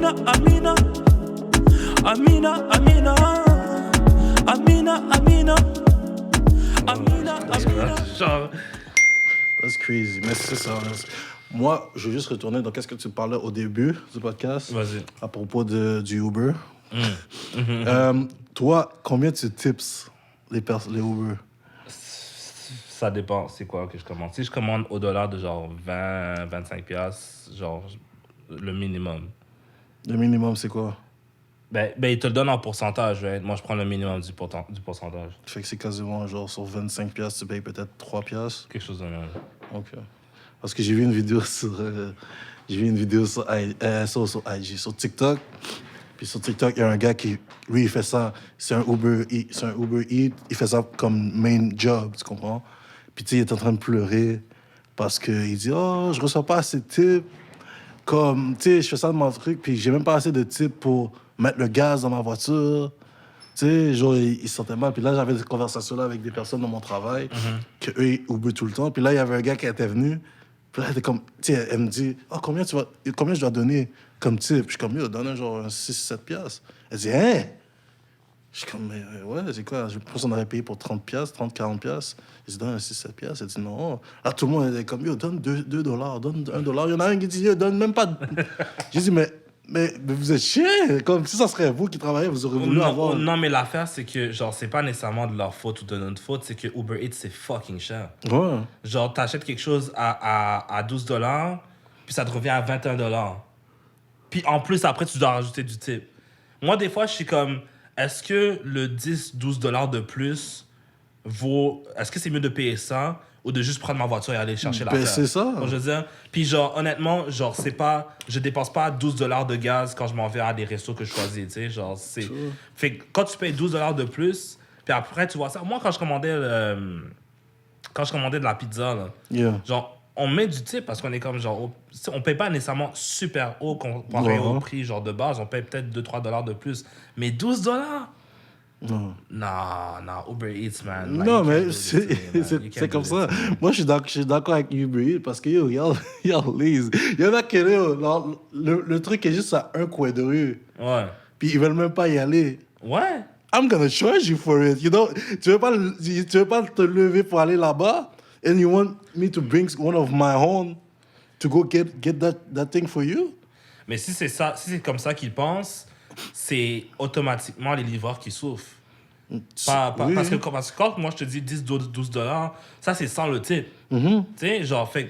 Amina, Amina. Amina, Amina. Amina, Amina. Amina, Amina. Genre... That's crazy. Mais c'est ça. Moi, je veux juste retourner dans qu'est-ce que tu parlais au début du podcast. Vas-y. À propos du Uber. Toi, combien tu tips les Uber? Ça dépend, c'est quoi que je commande. Si je commande au-delà de genre 20, 25 piastres, genre le minimum. Le minimum, c'est quoi? Ben, il te le donne en pourcentage, right? Moi, je prends le minimum du pourcentage. Fait que c'est quasiment genre sur 25 piastres, tu payes peut-être 3 piastres. Quelque chose de même. OK. Parce que j'ai vu une vidéo sur... sur IG, sur TikTok. Puis sur TikTok, il y a un gars qui, lui, il fait ça. C'est un Uber Eats. Il fait ça comme main job, tu comprends? Puis tu sais, il est en train de pleurer parce qu'il dit « Oh, je reçois pas assez de tips. Comme, tu sais, je fais ça de mon truc, puis j'ai même pas assez de tips pour mettre le gaz dans ma voiture. » Tu sais, genre, il se sentait mal. Puis là, j'avais des conversations-là avec des personnes dans mon travail, qu'eux, ils Uber tout le temps. Puis là, il y avait un gars qui était venu. Puis là, elle était comme, tu sais, elle me dit « Oh, combien je dois donner comme tip? » Puis je suis comme, yo, donne genre 6-7 piastres. Elle dit « Hein? » Je suis comme, mais ouais, c'est quoi? Je pense qu'on aurait payé pour 30 piastres, 30-40 piastres. Il se donne 6-7 piastres. Elle dit non. Là, tout le monde était comme, yo, donne 2 dollars, donne 1 dollar. Il y en a un qui dit, yo, donne même pas. J'ai dit, mais vous êtes chiens. Comme si ça serait vous qui travaillez, vous aurez voulu avoir. Non, mais l'affaire, c'est que, genre, c'est pas nécessairement de leur faute ou de notre faute, c'est que Uber Eats, c'est fucking cher. Ouais. Genre, t'achètes quelque chose à 12 dollars, puis ça te revient à 21 dollars. Puis en plus, après, tu dois rajouter du tip. Moi, des fois, je suis comme, est-ce que le 10-12 dollars de plus vaut... Est-ce que c'est mieux de payer ça ou de juste prendre ma voiture et aller chercher l'affaire? C'est ça. Donc, je veux dire, puis genre, honnêtement, genre, c'est pas... Je dépense pas 12 dollars de gaz quand je m'en vais à des restos que je choisis, tu sais, genre, c'est... Sure. Fait que quand tu payes 12 dollars de plus, puis après, tu vois ça... Moi, quand je commandais de la pizza, là, Yeah. genre, on met du tip parce qu'on est comme genre... On paye pas nécessairement super haut comparé au prix genre de base. On paye peut-être 2-3 dollars de plus. Mais 12 dollars? Non. Non, Uber Eats, man. Like, Non, you mais can't do this to me, man. You c'est can't comme do ça. this to me. Moi, je suis d'accord avec Uber Eats parce que, yo, y'all lazy. Il y en a qui, yo, le truc est juste à un coin de rue. Ouais. Puis ils veulent même pas y aller. Ouais. I'm gonna charge you for it, you know? Tu veux pas te lever pour aller là-bas? And you want me to bring one of my own to go get that thing for you? Mais si c'est ça, si c'est comme ça qu'ils pensent, c'est automatiquement les livreurs qui souffrent. Oui. Parce que quand moi je te dis 10-12 dollars, ça c'est sans le tip. Tu sais, genre, fait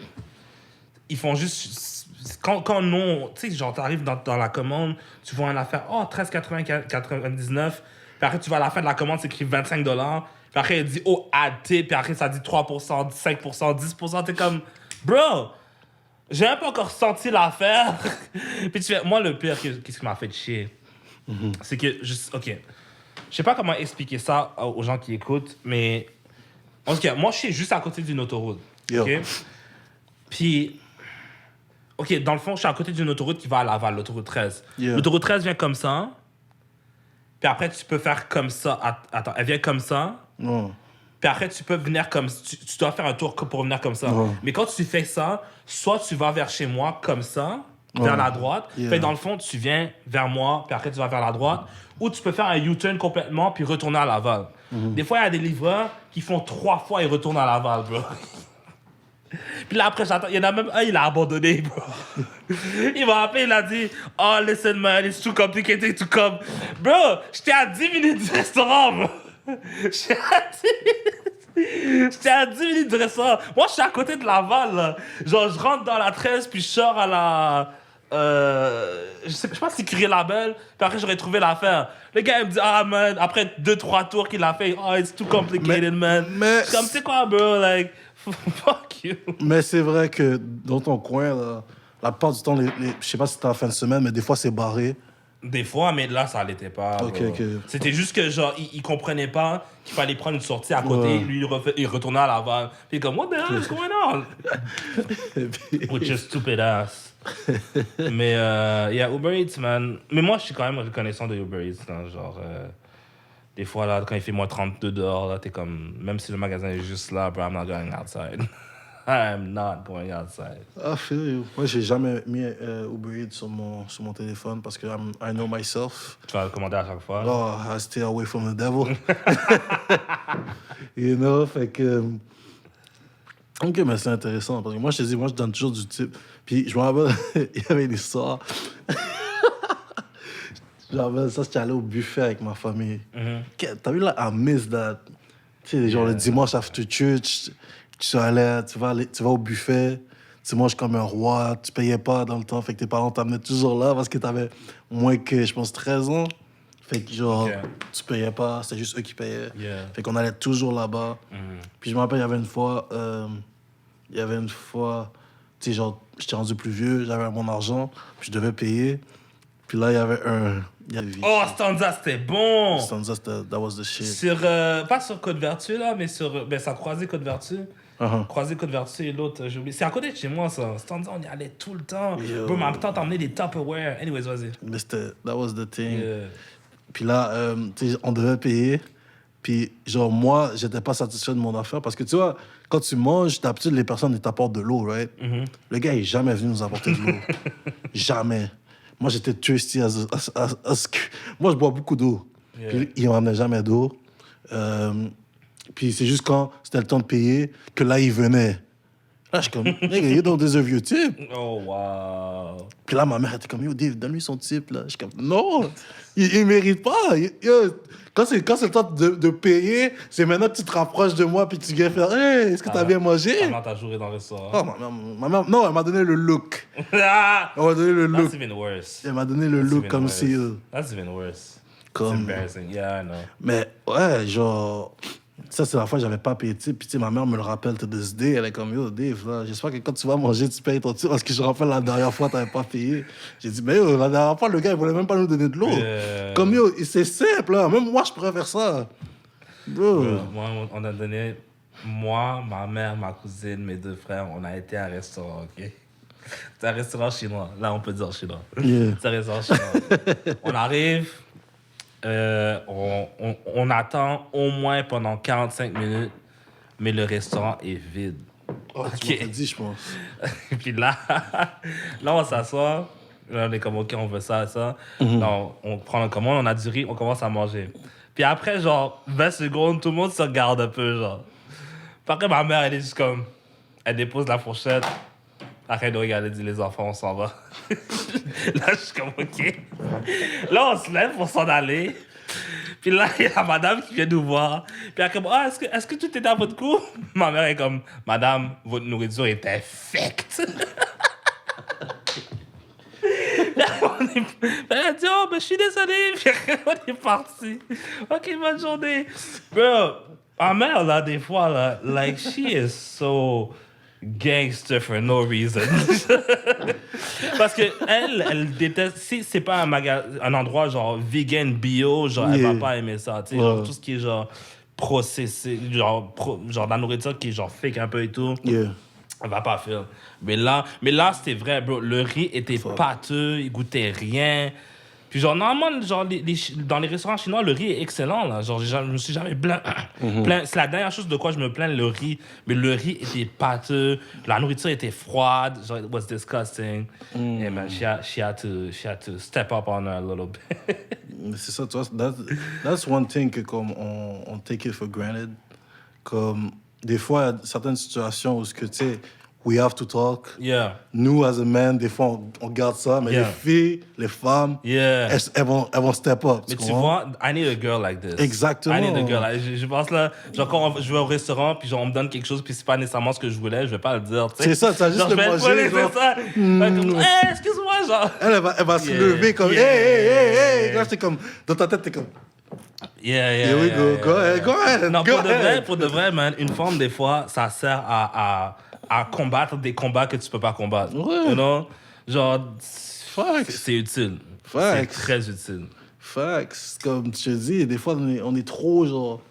ils font juste. Quand non, tu sais, genre, t'arrives dans la commande, tu vois une affaire, oh, 13,99. Puis après, tu vas à la fin de la commande, c'est écrit 25 dollars. Puis après, il dit, oh, add tip. Puis après, ça dit 3%, 5%, 10%. T'es comme, bro, j'ai un peu encore senti l'affaire. Puis tu fais, moi, le pire, qu'est-ce qui m'a fait chier, c'est que, OK, je sais pas comment expliquer ça aux gens qui écoutent, mais en tout cas, moi, je suis juste à côté d'une autoroute. Yo. OK? Puis, OK, dans le fond, je suis à côté d'une autoroute qui va à Laval, l'autoroute 13. Yeah. L'autoroute 13 vient comme ça. Puis après, tu peux faire comme ça. Attends, elle vient comme ça. Non. Puis après, tu peux venir comme... Tu dois faire un tour pour venir comme ça. Ouais. Mais quand tu fais ça, soit tu vas vers chez moi comme ça, vers la droite. Yeah. Puis dans le fond, tu viens vers moi, puis après, tu vas vers la droite. Ou tu peux faire un U-turn complètement, puis retourner à Laval. Des fois, il y a des livreurs qui font 3 fois et retournent à Laval, bro. Puis là, après, j'attends. Il y en a même un, il a abandonné, bro. Il m'a appelé, il a dit, oh, listen, man, it's too complicated to come. Bro, j'étais à 10 minutes du restaurant, bro. J'étais à 10 minutes du restaurant. Moi, je suis à côté de Laval, là. Genre, je rentre dans la 13, puis je sors à la... je sais pas si crier la belle, puis après j'aurais trouvé l'affaire. Le gars il me dit ah man, après 2-3 tours qu'il a fait, oh it's too complicated man. mais- Comme c'est quoi bro, like fuck you. Mais c'est vrai que dans ton coin, là, la plupart du temps, je sais pas si c'était en fin de semaine, mais des fois, c'est barré. Des fois, mais là ça l'était pas. Ok, bro. ok. C'était juste que genre il comprenait pas qu'il fallait prendre une sortie à côté, Ouais. lui il retournait à Laval. Puis comme what the hell is going on? Which is stupid ass. Mais yeah, Uber Eats, man. Mais moi, je suis quand même reconnaissant de Uber Eats. Là, genre, des fois, là, quand il fait moins 32 dehors, là, t'es comme... Même si le magasin est juste là, bro, I'm not going outside. I'm not going outside. I feel you. Moi, j'ai jamais mis Uber Eats sur mon téléphone parce que I know myself. Tu vas le commander à chaque fois. Oh, I stay away from the devil. You know, fait que... Ok, mais c'est intéressant parce que moi, je te dis, moi, je donne toujours du type. Puis, je me rappelle, il y avait une histoire. Genre, ça, j'étais allé au buffet avec ma famille. T'as vu là, I miss that. Tu sais, genre le dimanche after church, tu vas au buffet, tu manges comme un roi, tu payais pas dans le temps, fait que tes parents t'amenaient toujours là parce que t'avais moins que, je pense, 13 ans. Fait que genre, tu payais pas, c'était juste eux qui payaient. Yeah. Fait qu'on allait toujours là-bas. Puis je me rappelle, il y avait une fois, tu sais, genre, j'étais rendu plus vieux, j'avais mon argent, puis je devais payer. Puis là, il y avait Oh, Stanza, c'était bon! Stanza, that was the shit. Sur, pas sur Côte-Vertu, là, mais sur... Ben, ça a croisé Côte-Vertu. Croisé Côte-Vertu et l'autre, j'ai oublié. C'est à côté de chez moi, ça. Stanza, on y allait tout le temps. Bro, ma tante emmenait des Tupperware. Anyways, vas-y. Mais that was the thing. Yeah. Puis là, tu sais, on devait payer. Puis, genre, moi, j'étais pas satisfait de mon affaire parce que, tu vois, quand tu manges, d'habitude, les personnes, ils t'apportent de l'eau, right? Le gars, il est jamais venu nous apporter de l'eau. Jamais. Moi, j'étais thirsty moi, je bois beaucoup d'eau. Yeah. Puis, il m'emmenait jamais d'eau. Puis, c'est juste quand c'était le temps de payer que là, il venait. Là, je suis comme, nigga, you don't deserve your tip. Oh, wow. Puis là, ma mère était comme, yo, Dave, donne-lui son type, là. Je suis comme, non, il mérite pas. Yo, quand c'est le temps de payer, c'est maintenant que tu te rapproches de moi puis tu viens faire, hey, est-ce que t'as bien mangé? Comment t'as joué dans le restaurant? Oh, ma mère, non, elle m'a donné le look. Elle m'a donné le look. That's even worse. Elle m'a donné le look even comme worse. si... That's even worse. Comme... It's embarrassing. Yeah, I know. Mais ouais, genre... Ça, c'est la fois que j'avais pas payé de type. Puis, tu sais, ma mère me le rappelle to this day. Elle est comme, yo, Dave, là, j'espère que quand tu vas manger, tu payes ton type. Parce que je rappelle la dernière fois, t'avais pas payé. J'ai dit, mais yo, la dernière fois, le gars, il voulait même pas nous donner de l'eau. Comme, yo, c'est simple, là. Même moi, je pourrais faire ça. Bro. Moi, on a donné... Moi, ma mère, ma cousine, mes deux frères, on a été à un restaurant, OK? C'est un restaurant chinois. Là, on peut dire chinois. Yeah. C'est un restaurant chinois. On arrive... on attend au moins pendant 45 minutes, mais le restaurant est vide. Oh, tu m'as dit, je pense. Puis là, on s'assoit. Là, on est comme, OK, on veut ça, ça. Là, on prend la commande, on a du riz, on commence à manger. Puis après, genre, 20 secondes, tout le monde se regarde un peu, genre. Puis après, ma mère, elle est juste comme... Elle dépose la fourchette. Arrête de regarder, dit les enfants, on s'en va. Là, je suis comme, OK. Là, on se lève pour s'en aller. Puis là, il y a la madame qui vient nous voir. Puis elle est comme, ah, est-ce que tout est à votre goût? Ma mère est comme, madame, votre nourriture est infecte. Elle a dit, oh, ben, je suis désolé. Puis on est parti. OK, bonne journée. Bro, ma mère, là, des fois, là, like, she is so... gangster for no reason. Parce que elle déteste, si c'est pas un endroit genre vegan bio, genre elle va pas aimer ça, tu sais, genre tout ce qui est genre processé, genre la nourriture qui est genre fake un peu et tout. Elle va pas faire. Mais là c'était vrai, bro, le riz était pâteux, il goûtait rien. Puis genre, normalement, genre, dans les restaurants chinois, le riz est excellent, là. Genre, je me suis jamais plaint. C'est la dernière chose de quoi je me plains, le riz. Mais le riz était pâteux, la nourriture était froide. Genre, it was disgusting. And man, she had to step up on her a little bit. C'est ça, tu vois, that's one thing que comme on take it for granted. Comme, des fois, il y a certaines situations où, tu sais, we have to talk. Yeah. Nous, as a man, des fois, on garde ça, mais les filles, les femmes, elles vont step up. Mais tu vois, I need a girl like this. Exactement. I need a girl like Je pense là, genre quand je vais au restaurant, puis genre on me donne quelque chose, puis c'est pas nécessairement ce que je voulais, je vais pas le dire. C'est ça, tu vas juste le manger. C'est ça. Comme, hey, excuse-moi, genre. Elle va se lever comme, hey. Là, c'est comme, dans ta tête, t'es comme... Yeah, we go ahead. Non, pour de vrai, man, une femme, des fois, ça sert à combattre des combats que tu peux pas combattre. Ouais. You know? Genre, c'est utile. C'est très utile. Facts. Comme tu te dis, des fois, on est trop, genre...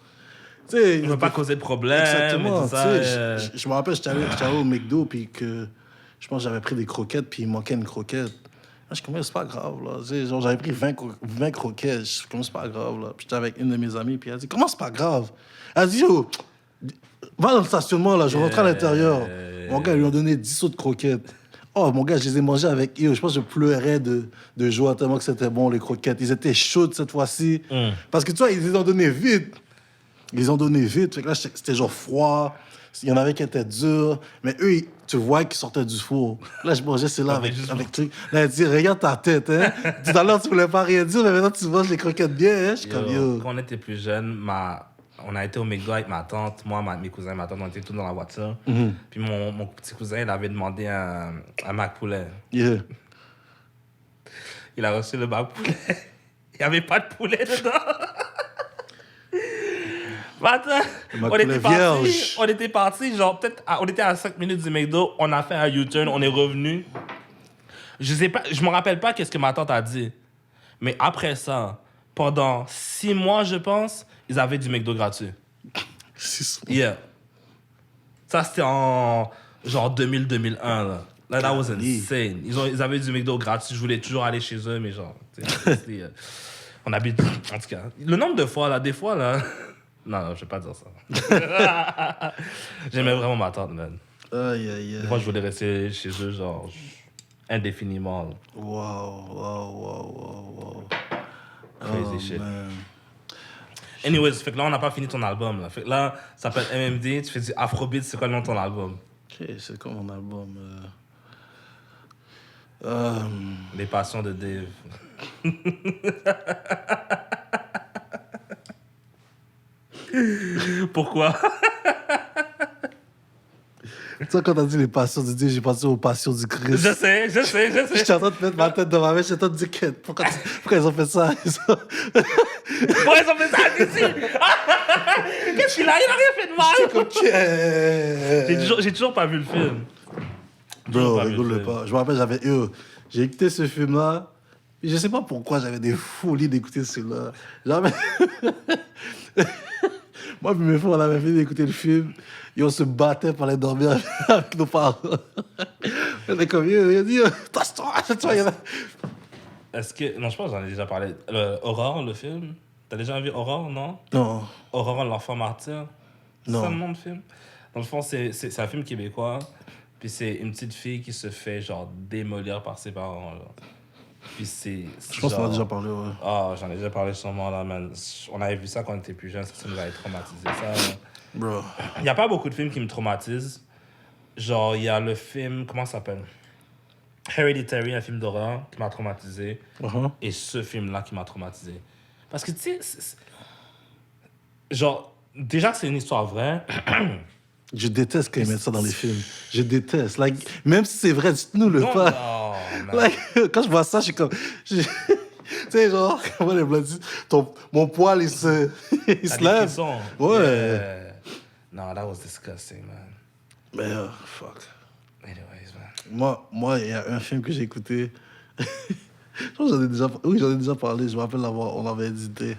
Tu sais, on ne veut pas causer de problème. Exactement. Et tout ça, je me rappelle, j'étais allé au McDo, puis que je pense que j'avais pris des croquettes, puis il manquait une croquette. Là, je suis comme, c'est pas grave, là. Tu sais, genre, j'avais pris 20 croquettes. Je suis comme, c'est pas grave, là. Puis j'étais avec une de mes amies, puis elle a dit, comment c'est pas grave? Elle a dit, yo, va dans le stationnement, là, je rentre à l'intérieur. Mon gars, ils lui ont donné 10 autres croquettes. Oh, mon gars, je les ai mangées avec eux. Je pense que je pleurais de joie tellement que c'était bon, les croquettes. Ils étaient chaudes cette fois-ci. Parce que tu vois, ils les ont donné vite. Ils les ont donné vite. Fait que là, c'était genre froid. Il y en avait qui étaient durs. Mais eux, tu vois qu'ils sortaient du four. Là, je mangeais ceux-là avec truc. Là, elle dit, regarde ta tête, hein. Tout à l'heure, tu voulais pas rien dire, mais maintenant, tu manges les croquettes bien, hein. Je suis comme, yo. Quand on était plus jeunes, on a été au McDo avec ma tante. Moi, mes cousins et ma tante, on était tous dans la voiture. Puis mon petit cousin, il avait demandé un Mac poulet. Yeah. Il a reçu le Mac poulet. Il n'y avait pas de poulet dedans. Mais attends, on était partis, genre, peut-être, on était à 5 minutes du McDo, on a fait un U-turn, on est revenu. Je me rappelle pas qu'est-ce que ma tante a dit. Mais après ça, pendant 6 mois, je pense, ils avaient du McDo gratuit. 6 mois. Yeah. Ça, c'était en genre 2000-2001, là. Là, that was insane. Ils avaient du McDo gratuit. Je voulais toujours aller chez eux, mais genre... on habite... En tout cas, le nombre de fois, là, des fois, là... Non, je vais pas dire ça. J'aimais vraiment ma tante, man. Aïe, aïe, aïe. Des fois, je voulais rester chez eux, genre... indéfiniment. Là. Wow. Crazy shit. Man. Anyways, fait que là, on n'a pas fini ton album. Là. Fait que là, ça s'appelle MMD, tu fais du Afrobeat, c'est quoi le nom de ton album? Ok, c'est quoi mon album? Les passions de Dave. Pourquoi? Tu sais, quand t'as dit les passions du Dieu, j'ai pensé aux passions du Christ. Je sais. J'étais en train de mettre ma tête dans ma main, j'étais en train de dire pourquoi ils ont fait ça? Pourquoi ils ont fait ça ici? Qu'est-ce qu'il a? Il a rien fait de mal. J'ai toujours pas vu le film. Bro, rigole pas. Je me rappelle, j'ai écouté ce film-là. Je sais pas pourquoi j'avais des folies d'écouter celui-là. Jamais. Moi et mes frères, on avait fini d'écouter le film et on se battait pour aller dormir avec nos parents. On était comme, il a dit, tasse-toi. Est-ce que... Non, je pense que j'en ai déjà parlé. Aurore, le film? T'as déjà vu Aurore, non? Non. Aurore, l'enfant martyr? Non. C'est ça le nom de film? Dans le fond, c'est un film québécois. Puis c'est une petite fille qui se fait, genre, démolir par ses parents, là. Puis c'est je pense qu'on a déjà parlé, ouais. Ah, j'en ai déjà parlé sûrement, là, man. On avait vu ça quand on était plus jeunes, ça nous avait traumatisé, ça. Bro. Il n'y a pas beaucoup de films qui me traumatisent. Genre, il y a le film, comment ça s'appelle? Hereditary, un film d'horreur qui m'a traumatisé. Et ce film-là qui m'a traumatisé. Parce que, tu sais, genre, déjà que c'est une histoire vraie... Je déteste quand ils mettent ça dans les films. Je déteste. Like, même si c'est vrai, dites-nous le pas. Non, like, quand je vois ça, je suis comme... Tu sais, genre, comment les blancs disent, mon poil, il se lève. Ouais. Yeah. No, that was disgusting, man. Mais, fuck. Anyways, man. Moi, il y a un film que j'ai écouté. Je pense que j'en ai déjà parlé. Je me rappelle on l'avait édité.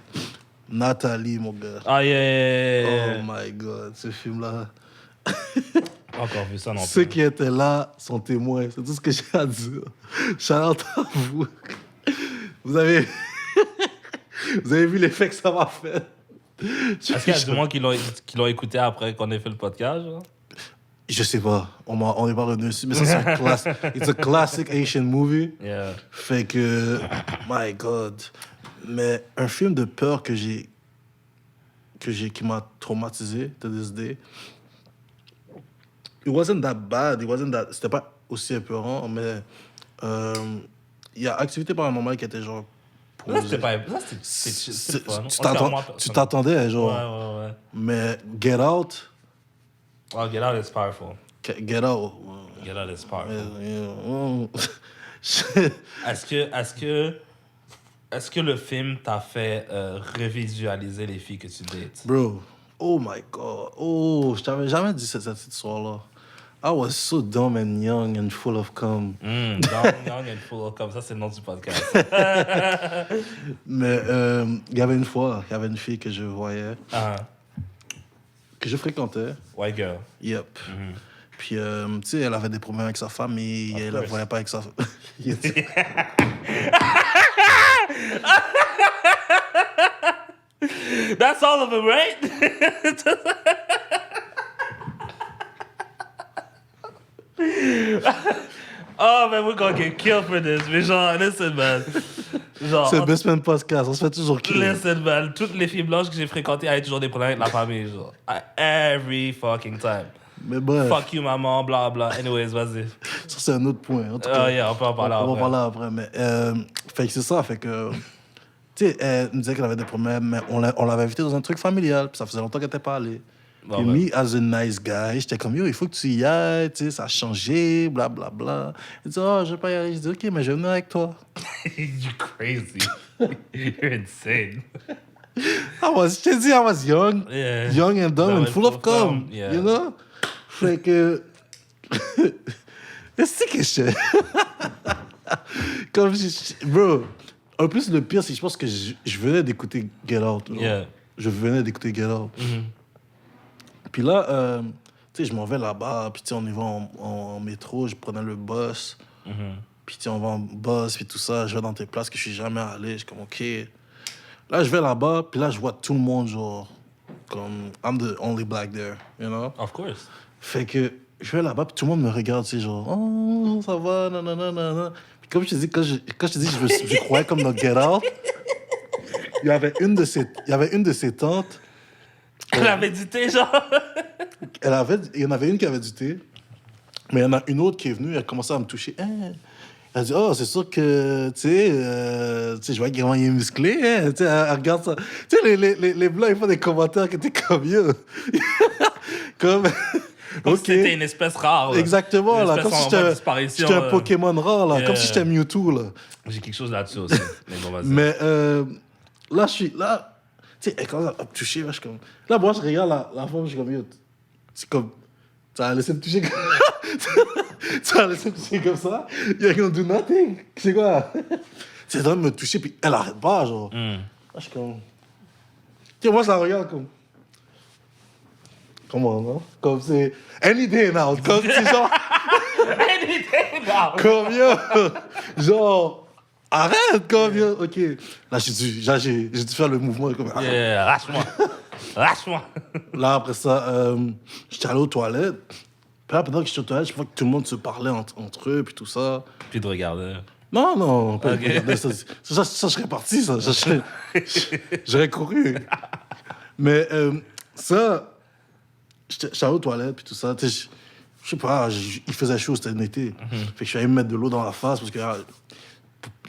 Nathalie, mon gars. Ah, yeah. Oh my God, ce film-là. Encore vu ça non plus. Ceux qui étaient là sont témoins. C'est tout ce que j'ai à dire. Shout-out à vous. Vous avez vu l'effet que ça m'a fait. Est-ce qu'il y a du monde qui l'ont écouté après qu'on ait fait le podcast, genre? Je sais pas. On n'est pas revenu dessus, mais ça, c'est un classique. It's a classic Asian movie. Yeah. Fait que... My God. Mais un film de peur qui m'a traumatisé to this day. It wasn't that bad. C'était pas aussi épeurant, mais il y a Activité paranormale qui était genre... Là, c'était pas... Là, c'était fun. Tu t'attendais, genre... Ouais. Mais Get Out... Oh, Get Out is powerful. Get Out... Get Out is powerful. Est-ce que le film t'a fait revisualiser les filles que tu dates? Bro, oh my God. Oh, je t'avais jamais dit cette histoire-là. I was so dumb and young and full of cum. Dumb, young and full of cum. Ça, c'est le nom du podcast. Mais il y avait une fois, il y avait une fille que je voyais, que je fréquentais. White girl. Yep. Puis, tu sais, elle avait des problèmes avec sa famille, elle ne voyait pas avec sa famille. That's all of them, right? Oh, man, we're gonna get killed for this. Mais genre, listen, man. Genre, C'est le Best Man Podcast, on se fait toujours kill. listen, man. Toutes les filles blanches que j'ai fréquentées avaient toujours des problèmes avec la famille, genre. Every fucking time. Mais bref, Fuck you, maman, bla bla. Anyways, vas-y. ça c'est un autre point. En tout Oh, cas, yeah, on peut en parler on après. va parler après. Mais, fait que c'est ça, fait que... Tu sais, elle me disait qu'elle avait des problèmes, mais on l'avait invitée dans un truc familial, puis ça faisait longtemps qu'elle n'était pas allée. Bon, Puis me, as a nice guy, j'étais comme, yo, il faut que tu y ailles, tu sais, ça a changé, blablabla. Bla, bla. Elle dit, oh, je vais pas y aller. Je dis, OK, mais je vais venir avec toi. You crazy. You're insane. Je t'ai dit, I was young. Yeah. Young and dumb Dumb and and full of cum, yeah. you know? Fait que... C'est que je... Comme bro, en plus, le pire, c'est que je pense que je venais d'écouter Get Out. Genre. Yeah. Je venais d'écouter Get Out. Puis là, tu sais, je m'en vais là-bas, puis tu sais, on y va en métro, je prenais le bus. Puis tu sais, on va en bus, puis tout ça, je vais dans tes places que je suis jamais allé. Je suis comme, OK. Là, je vais là-bas, puis là, je vois tout le monde, genre, comme, I'm the only black there, you know? Of course. Fait que je vais là-bas, puis tout le monde me regarde, tu sais, genre, oh, ça va, nanana. Puis comme je te dis, quand je te dis, je croyais comme dans Get Out, il y avait une de ses tantes. Elle avait du thé, genre. Il y en avait une qui avait du thé, mais il y en a une autre qui est venue, elle a commencé à me toucher. Hein? Elle a dit, oh, c'est sûr que, tu sais, je vois comment il est musclé, hein? Tu sais, elle regarde ça. Tu sais, les blancs, ils font des commentaires que t'es comme, yo. Comme Comme ok. si c'était une espèce rare. Là. Exactement, Une là. espèce Comme si en voie de disparition, j'étais un Pokémon rare, là. Yeah. Comme si j'étais Mewtwo, là. J'ai quelque chose là-dessus aussi. Mais bon, vas-y. Mais là, je suis là. Tu sais, elle commence à me toucher, là, je suis comme. Là, moi, je regarde la femme, je suis comme, yo, c'est comme. Tu as laissé me toucher comme. Tu as laissé me toucher comme ça. You're gonna do nothing. C'est quoi? C'est en train de me toucher, puis elle arrête pas, genre. Là, je suis comme. Tu sais, moi, je la regarde comme. Comment, non? Comme c'est. Any day now. Comme c'est genre. Any day now. Comme yo. Genre. Arrête, comme yo. Ok. Là, j'ai dû faire le mouvement. Comme, Yeah, lâche-moi. Lâche-moi. Là, après ça, j'étais allé aux toilettes. Puis là, pendant que j'étais aux toilettes, je vois que tout le monde se parlait entre eux, puis tout ça. Puis de regarder. Non, pas Ok. regarder ça, ça, je serais parti, ça. J'aurais couru. Mais ça, j'étais allé aux toilettes, puis tout ça. Tu sais, je sais pas, il faisait chaud, c'était l'été. Fait que je suis allé me mettre de l'eau dans la face, parce que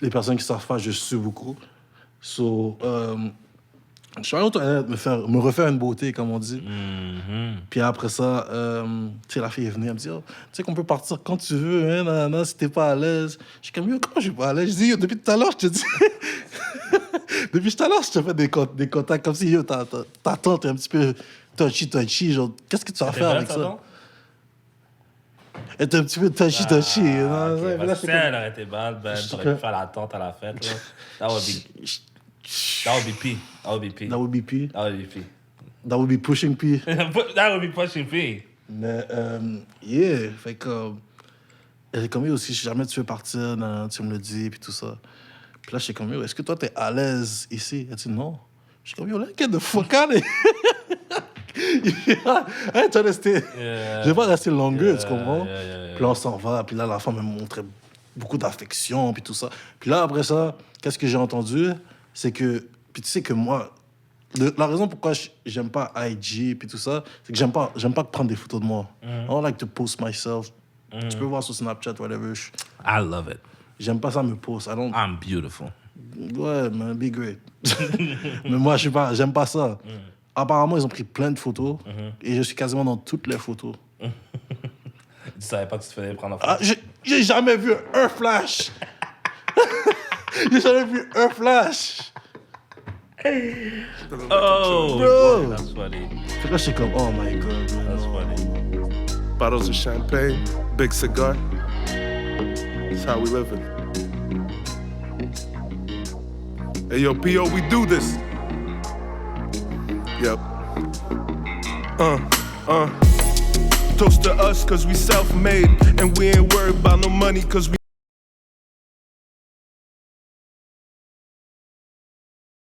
les personnes qui savent pas, je sue beaucoup. So, je suis allé aux toilettes me refaire une beauté, comme on dit. Puis après ça, tu sais, la fille est venue, elle me dit, oh, tu sais qu'on peut partir quand tu veux, hein, nanana, si t'es pas à l'aise. Je suis comme, yo, comment je suis pas à l'aise? Je dis, yo, depuis tout à l'heure, je te dis. Depuis tout à l'heure, je te fais des contacts comme si, yo, ta tante est un petit peu touchy, genre, qu'est-ce que tu vas faire avec ça? Elle était un petit peu touchy. Okay, Mais là, si elle aurait été bad, ben, j'aurais pu faire la tante à la fête. Là. That would be P. That would be P. That would be P. That would be P. That would be pushing P. That would be pushing P. Mais, yeah, fait que... elle est comme, yo, si jamais tu veux partir, tu me le dis, puis tout ça. Puis là, je suis comme, yo, est-ce que toi, t'es à l'aise ici? Elle dit, non. Je suis comme, yo, là, get the fuck out of here. Hey, tu vas rester... Je vais pas rester longueur, tu comprends? Puis là, on s'en va, puis là, la femme me montrait beaucoup d'affection, puis tout ça. Puis là, après ça, qu'est-ce que j'ai entendu? C'est que... Puis tu sais que moi... La raison pourquoi j'aime pas IG, puis tout ça, c'est que j'aime pas prendre des photos de moi. I don't like to post myself. Tu peux voir sur Snapchat, whatever. I love it. J'aime pas ça me post. I'm beautiful. Ouais, man, be great. Mais moi, j'aime pas ça. Apparemment, ils ont pris plein de photos et je suis quasiment dans toutes les photos. Tu savais pas que tu te faisais prendre en photo? Ah, j'ai jamais vu un flash. J'ai jamais vu un flash. Oh, Bro. boy, that's funny. Fait que là, je suis comme, oh my God, man. That's funny. Bottles of champagne, big cigar. That's how we living. Hey, yo, P.O., we do this. Yep. Toast to us, cause we self-made. And we ain't worried about no money, cause we